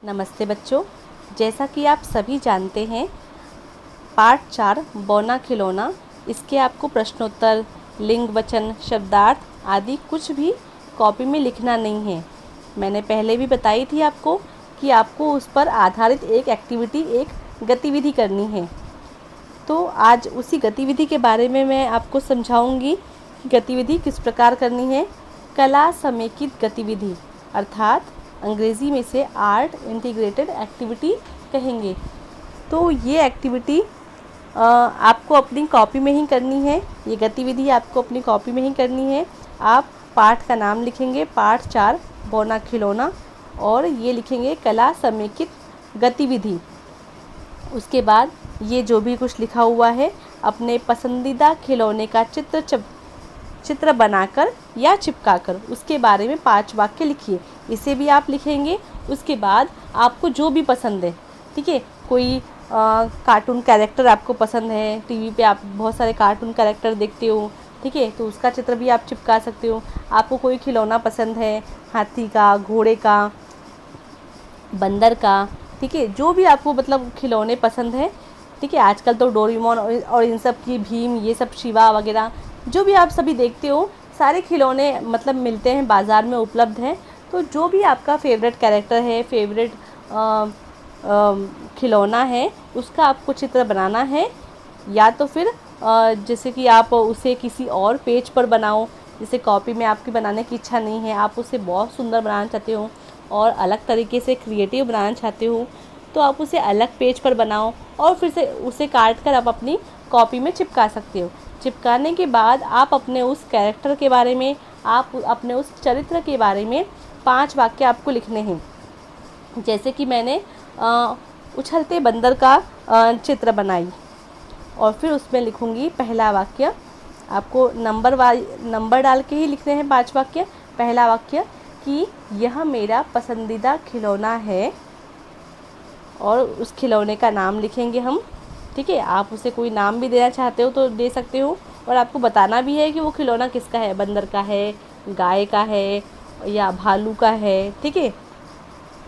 नमस्ते बच्चों, जैसा कि आप सभी जानते हैं पाठ 4 बौना खिलौना, इसके आपको प्रश्नोत्तर, लिंग वचन, शब्दार्थ आदि कुछ भी कॉपी में लिखना नहीं है। मैंने पहले भी बताई थी आपको कि आपको उस पर आधारित एक एक्टिविटी, एक गतिविधि करनी है। तो आज उसी गतिविधि के बारे में मैं आपको समझाऊंगी। गतिविधि किस प्रकार करनी है। कला समेकित गतिविधि, अर्थात अंग्रेज़ी में से आर्ट इंटीग्रेटेड एक्टिविटी कहेंगे। तो ये एक्टिविटी आपको अपनी कॉपी में ही करनी है। ये गतिविधि आपको अपनी कॉपी में ही करनी है। आप पाठ का नाम लिखेंगे, पाठ 4 बौना खिलौना, और ये लिखेंगे कला समेकित गतिविधि। उसके बाद ये जो भी कुछ लिखा हुआ है, अपने पसंदीदा खिलौने का चित्र बनाकर या चिपकाकर उसके बारे में 5 वाक्य लिखिए। इसे भी आप लिखेंगे। उसके बाद आपको जो भी पसंद है, ठीक है, कोई कार्टून कैरेक्टर आपको पसंद है, टीवी पे आप बहुत सारे कार्टून कैरेक्टर देखते हो, ठीक है, तो उसका चित्र भी आप चिपका सकते हो। आपको कोई खिलौना पसंद है, हाथी का, घोड़े का, बंदर का, ठीक है, जो भी आपको मतलब खिलौने पसंद है, ठीक है। आजकल तो डोरेमोन और इन सब की, भीम, ये सब, शिवा वगैरह, जो भी आप सभी देखते हो, सारे खिलौने मतलब मिलते हैं, बाज़ार में उपलब्ध हैं। तो जो भी आपका फेवरेट कैरेक्टर है, फेवरेट खिलौना है, उसका आपको चित्र बनाना है। या तो फिर जैसे कि आप उसे किसी और पेज पर बनाओ, जैसे कॉपी में आपकी बनाने की इच्छा नहीं है, आप उसे बहुत सुंदर बनाना चाहते हो और अलग तरीके से क्रिएटिव बनाना चाहते हो, तो आप उसे अलग पेज पर बनाओ और फिर से उसे काट कर आप अपनी कॉपी में चिपका सकते हो। चिपकाने के बाद आप अपने उस कैरेक्टर के बारे में, आप अपने उस चरित्र के बारे में 5 वाक्य आपको लिखने हैं। जैसे कि मैंने उछलते बंदर का चित्र बनाई, और फिर उसमें लिखूँगी पहला वाक्य। आपको नंबर डाल के ही लिखने हैं 5 वाक्य। पहला वाक्य कि यह मेरा पसंदीदा खिलौना है, और उस खिलौने का नाम लिखेंगे हम, ठीक है। आप उसे कोई नाम भी देना चाहते हो तो दे सकते हो, और आपको बताना भी है कि वो खिलौना किसका है, बंदर का है, गाय का है या भालू का है, ठीक है।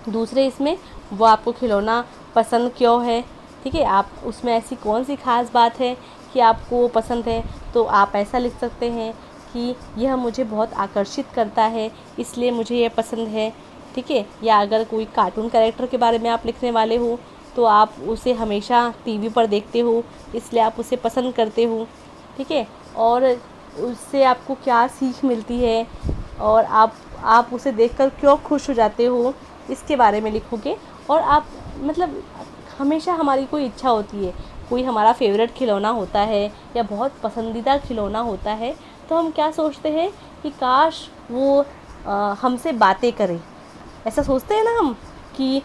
दूसरे इसमें वो आपको खिलौना पसंद क्यों है, ठीक है, आप उसमें ऐसी कौन सी ख़ास बात है कि आपको वो पसंद है। तो आप ऐसा लिख सकते हैं कि यह मुझे बहुत आकर्षित करता है, इसलिए मुझे ये पसंद है, ठीक है। या अगर कोई कार्टून कैरेक्टर के बारे में आप लिखने वाले हो, तो आप उसे हमेशा टीवी पर देखते हो, इसलिए आप उसे पसंद करते हो, ठीक है। और उससे आपको क्या सीख मिलती है, और आप उसे देखकर क्यों खुश हो जाते हो, इसके बारे में लिखोगे। और आप मतलब हमेशा हमारी कोई इच्छा होती है, कोई हमारा फेवरेट खिलौना होता है या बहुत पसंदीदा खिलौना होता है, तो हम क्या सोचते हैं कि काश वो हमसे बातें करे। ऐसा सोचते हैं ना हम कि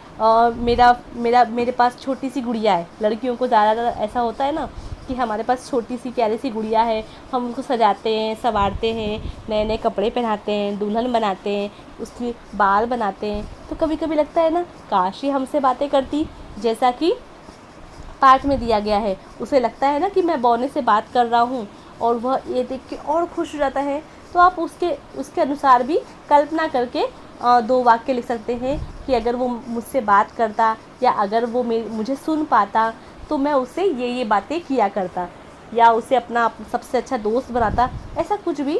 मेरे पास छोटी सी गुड़िया है। लड़कियों को ज़्यादातर ऐसा होता है ना कि हमारे पास छोटी सी प्यारी सी गुड़िया है, हम उनको सजाते हैं, संवारते हैं, नए नए कपड़े पहनाते हैं, दुल्हन बनाते हैं, उसकी बाल बनाते हैं। तो कभी कभी लगता है ना, काश ये हमसे बातें करती, जैसा कि पाठ में दिया गया है। उसे लगता है ना कि मैं बौने से बात कर रहा हूँ, और वह ये देख के और खुश हो जाता है। तो आप उसके अनुसार भी कल्पना करके 2 वाक्य लिख सकते हैं कि अगर वो मुझसे बात करता, या अगर वो मुझे सुन पाता, तो मैं उससे ये बातें किया करता, या उसे अपना सबसे अच्छा दोस्त बनाता। ऐसा कुछ भी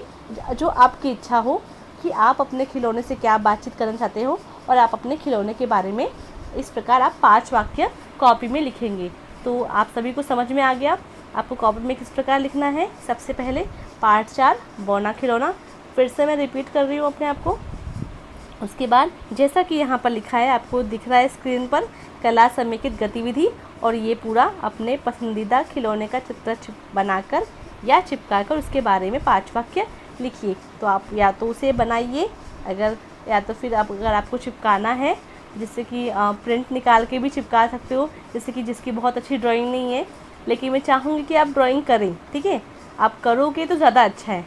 जो आपकी इच्छा हो कि आप अपने खिलौने से क्या बातचीत करना चाहते हो, और आप अपने खिलौने के बारे में इस प्रकार आप 5 वाक्य कॉपी में लिखेंगे। तो आप सभी को समझ में आ गया आपको कॉपी में किस प्रकार लिखना है। सबसे पहले पाठ 4 बौना खिलौना, फिर से मैं रिपीट कर रही हूँ अपने आप को। उसके बाद जैसा कि यहाँ पर लिखा है, आपको दिख रहा है स्क्रीन पर, कला समेकित गतिविधि, और ये पूरा अपने पसंदीदा खिलौने का चित्र बनाकर या चिपकाकर उसके बारे में 5 वाक्य लिखिए। तो आप या तो उसे बनाइए, या तो फिर अगर आपको चिपकाना है, जिससे कि प्रिंट निकाल के भी चिपका सकते हो, जैसे कि जिसकी बहुत अच्छी ड्राइंग नहीं है, लेकिन मैं चाहूँगी कि आप ड्राइंग करें, ठीक है। आप करोगे तो ज़्यादा अच्छा है,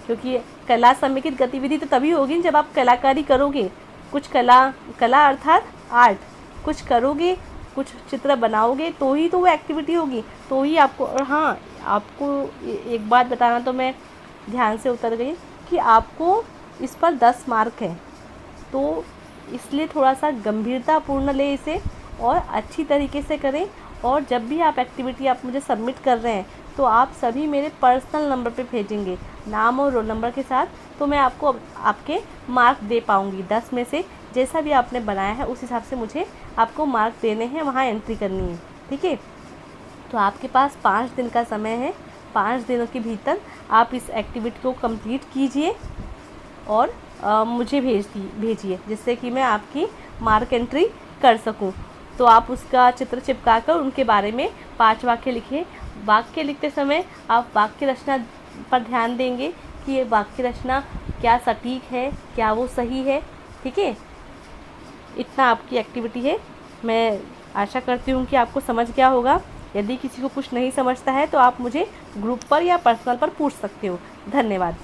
क्योंकि कला समेकित गतिविधि तो तभी होगी जब आप कलाकारी करोगे, कुछ कला अर्थात आर्ट, कुछ करोगे, कुछ चित्र बनाओगे, तो ही तो वो एक्टिविटी होगी, तो ही आपको। और हाँ, आपको एक बात बताना, तो मैं ध्यान से उतर गई कि आपको इस पर 10 मार्क हैं। तो इसलिए थोड़ा सा गंभीरतापूर्ण ले इसे और अच्छी तरीके से करें। और जब भी आप एक्टिविटी आप मुझे सबमिट कर रहे हैं तो आप सभी मेरे पर्सनल नंबर पे भेजेंगे, नाम और रोल नंबर के साथ, तो मैं आपको आपके मार्क दे पाऊँगी। 10 में से जैसा भी आपने बनाया है उस हिसाब से मुझे आपको मार्क देने हैं, वहाँ एंट्री करनी है, ठीक है। तो आपके पास 5 दिन का समय है। 5 दिनों के भीतर आप इस एक्टिविटी को कंप्लीट कीजिए और मुझे भेजिए, जिससे कि मैं आपकी मार्क एंट्री कर सकूं। तो आप उसका चित्र चिपका कर उनके बारे में 5 वाक्य लिखिए। वाक्य लिखते समय आप वाक्य रचना पर ध्यान देंगे कि ये वाक्य रचना क्या सटीक है, क्या वो सही है, ठीक है। इतना आपकी एक्टिविटी है। मैं आशा करती हूँ कि आपको समझ गया होगा। यदि किसी को कुछ नहीं समझता है तो आप मुझे ग्रुप पर या पर्सनल पर पूछ सकते हो। धन्यवाद।